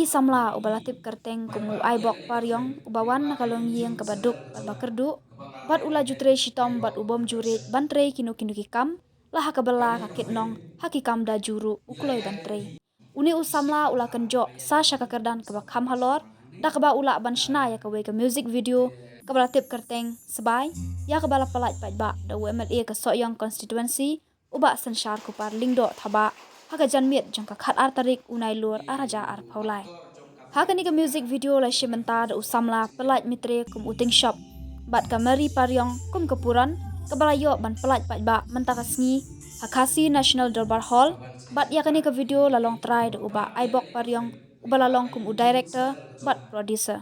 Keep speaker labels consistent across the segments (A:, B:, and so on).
A: samla ubalatip kerteng kumu aibok paryong ubawan nakalong yeng kabaduk bat bakerdu bat ula jutre shitom bat ubom jurit bantre kinu kinu kikam lah kabela kakit nong hakikam da juru ukuloi bantre uni usamla ula kenjo sa syakakerdan kabak ham halor da kaba ula ban shna ya kawe ke music video kabalatip kerteng sebai ya kabala palat ba da UMLA ke soyang constituency uba sensyar kupar lingdo thaba haka janmiet jangka khat ar tarik unai lur araja ar paulai haka ni ke music video la shimenta da usamla pelat mitre kum uting shop bat kamari paryong kum kepuran kabalayo ban pelat ba mentaka sngi hakasi national darbar hall bat yakani ke video la long try da uba aibok paryong uba la long kum u director bat producer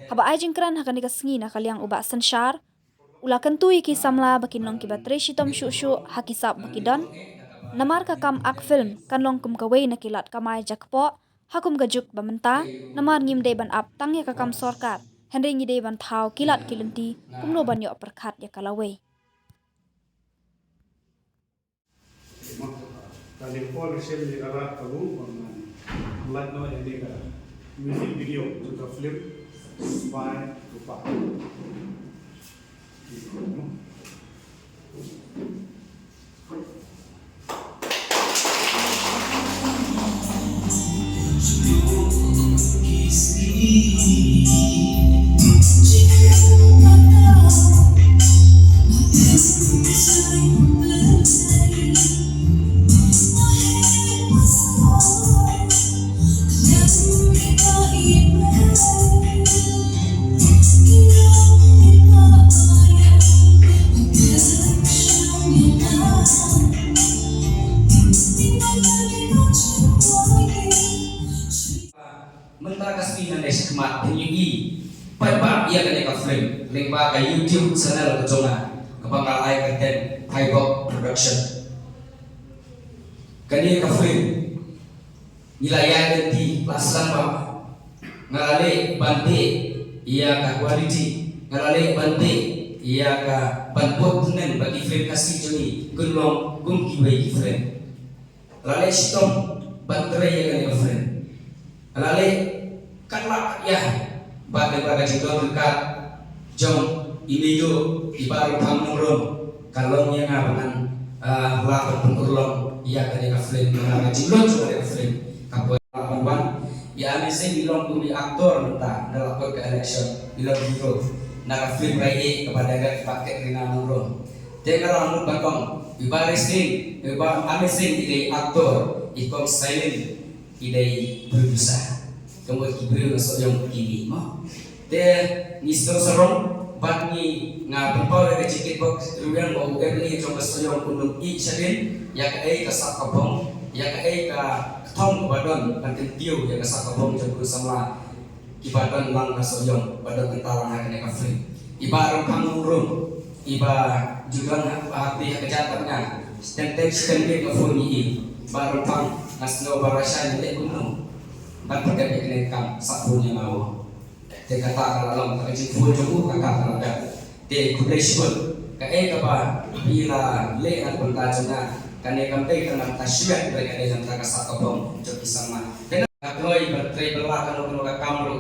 A: haba ai jingkran hakani ke sngi na kaliang uba sensyar ula kentui ki samla bakin long ki batre shitom shu hakisap bakidon namar ka kam ak film kanlong kum kawai na kilat kamai jakpo hakum gajuk bamenta namar ngimde ban ap tang ya ka kam sorkar henry ngide ban thau kilat kilenti kumno ban yo perkhat ya kalawai
B: tadi pol sel ala kalu lat no ini ka music video juga film spy lupa
C: Mentara kasih nanti sekemat penyugi, pai ia kena kafling, lengkap ke YouTube channel kejongan, kebanggaan ai kerten Thaibox Production. Kini kafling, nilai ganti kelas lama, ngalale bante, ia ka quality, ngalale bante, ia ka banpot tunen bagi film kasih joni, kunlong kumki bagi film. Ngalale sitom bantere ia kena kafling. Alale kanlak ya bagai jenggot dekat jom ini yo ibarat pamurun kalau yang ngapain lakukan pengurlong ya kali kaflin mengaji jenggot juga kaflin kapoy lakukan ya amazing bilong kumi aktor mentah nelakukan ke election bilong hero nak kaflin raya kepada gak pakai rina murun jangan rambut bakong ibarat sing ibarat amazing ide aktor ikon silent idai berbisa kemudian kibri masuk yang kini mah deh nisro serong bat ni ngapempau dari cikit box ruang bau ni cuma soyong kunung i sedin ya ke kasak kabong ya ke tong badan nanti tiu ya kasak kabong jemput sama ibadan lang soyong badan kentalang haknya kafri ibarat pangurung iba juga hati kejatannya dan teks kendek ngafuni baru pang asno barasan lek kuno bat pergi kene kam sapunya mau te kata kalau tak jin fu jogu kakak ada te kudai sibut ka ka ba bila le an penta jona kane kam te kana tasyiat bagi ada yang tak sakabong joki sama kena akloi bertre belah kan ka kamru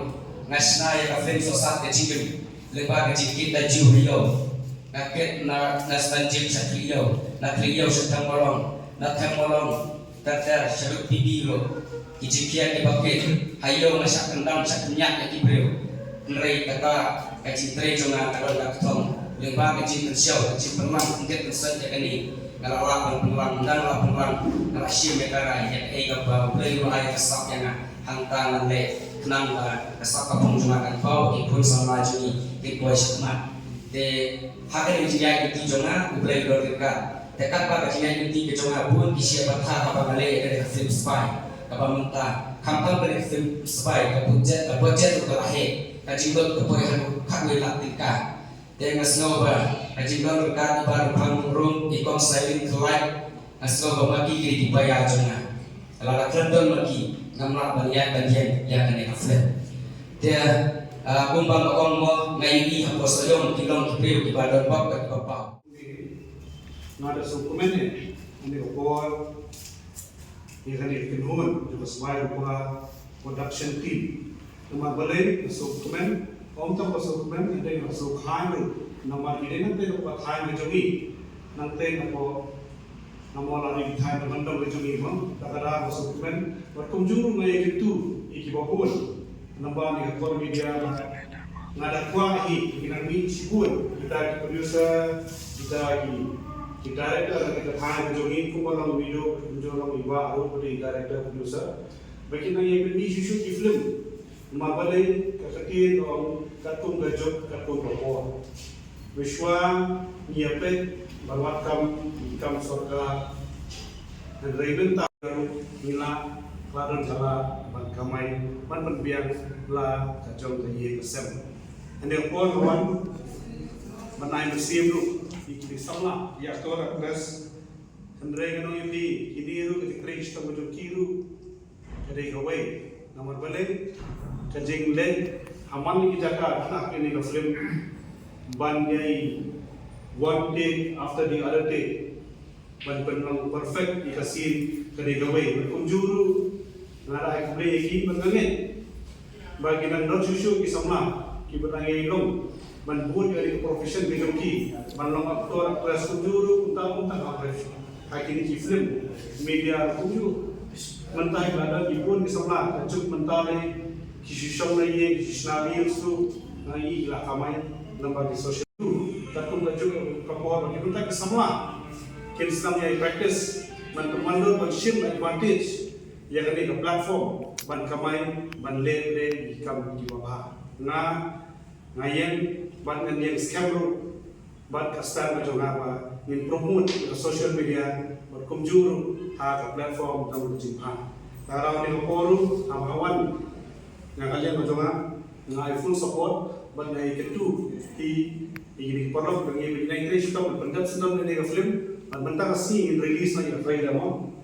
C: ngasna ya ka film sosat ke jigem lepa ke jikit da juhio kaket na nastanjim sakliyo na kliyo sedang molong na molong tata syarut bibi lo kijikian dipakai hayo masak kendang masak minyak ya kibril ngerai kata kacing tre jonga kalau tak tong lembah kacing tensiau kacing pelang mungkin tersen ya kini kalau lapang pelang dan lapang pelang kalau sim ya kara ya kapal beli lo air kesap yang hantangan le kenang kesap kapung jonga kan bau ikut sama juni ikut semat de hakan yang itu jonga beli lo dekat dekat pada kini inti kejonga pun kisi batah apa malay dari film spy apa mentah kampang dari film spy ke budget untuk lahir kajingot kepoyahan kakwe latika dengan snoba kajingot dekat baru pangurung ikon silent light snoba maki kiri dibayar jonga lalat rendon maki ngamlak balian bagian yang kena kaflet dia kumbang okong mo ngayi hapos soyong kilong kipriu ibadan bab ke bapau
B: nada dokumennya ini opor yang kan dikenhun juga sesuai rupa production team. Nama balai masuk komen, om masuk komen, ada yang masuk hang nama ini nanti dapat hang kejongi, nanti nama lari hang dengan dong kejongi bang, tak ada masuk komen, berkunjung naik itu ikibapun, nama ni ketua media ngada kuahi kita ni sibuk kita producer kita director kita hang kejongi kumalang video kumalang iba atau director producer, bagi yang ini shoot di film. Mabalay kakakit o katong gajok katong bapor. Wiswa niyapet balwat kam sorga dan raven tayo nila kladon kala kamay panbiang la kajong tayi kesem. Ande po kawan manay museum lu ikili samla ya aktor actress Andre ganong yupi kiniru ketikresh tamu kiru kadai kawai nomor balik kajing len aman ni jaka anak ini ke film bandai one day after the other day ban penang perfect dikasih kedai gawai berkunjuru ngara aku beli iki bangangin bagi nan not susu ki sama ki bertangi long ban buat dari profession bidoki ban long aktor kelas kunjuru unta apa hakini ki film media kunjuru mentah ada di pun ki sama cuk mentah kisah na ye kisah nabi itu na i la kamay number di social tatung baju kapor bagi kita semua kita yang practice mantumando share advantage yang ada di platform ban kamay ban le ikam di bawah ngayen ban yang scam ban kastar macam apa in promote ke social media berkumjur ha platform tamu jimha tarau di koru amawan yang kalian macam ngai full support ban ngai ketu di perlu bagi ngai kreasi tahu pendat senang ni film ban mentang si in release lagi trailer mo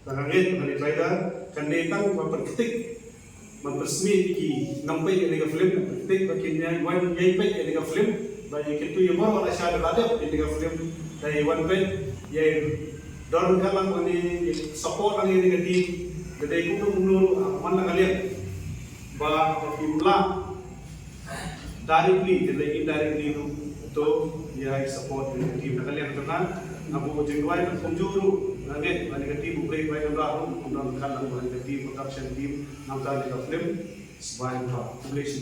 B: tangangen ani trailer kan datang berketik mempersmi ki nampai ni film ketik bagi ngai wan ngai pe ni film bagi ketu yang baru ada syada ada ni film dari wan pe yang dorong kalang ni support lagi ni di dari kudu menurut mana kalian ba jumlah directly dan indirectly itu ya support dengan tim kalian kenal abu jengwai penjuru nanti balik tim break baik baru kemudian kan balik tim production team nampak di film sebagai publish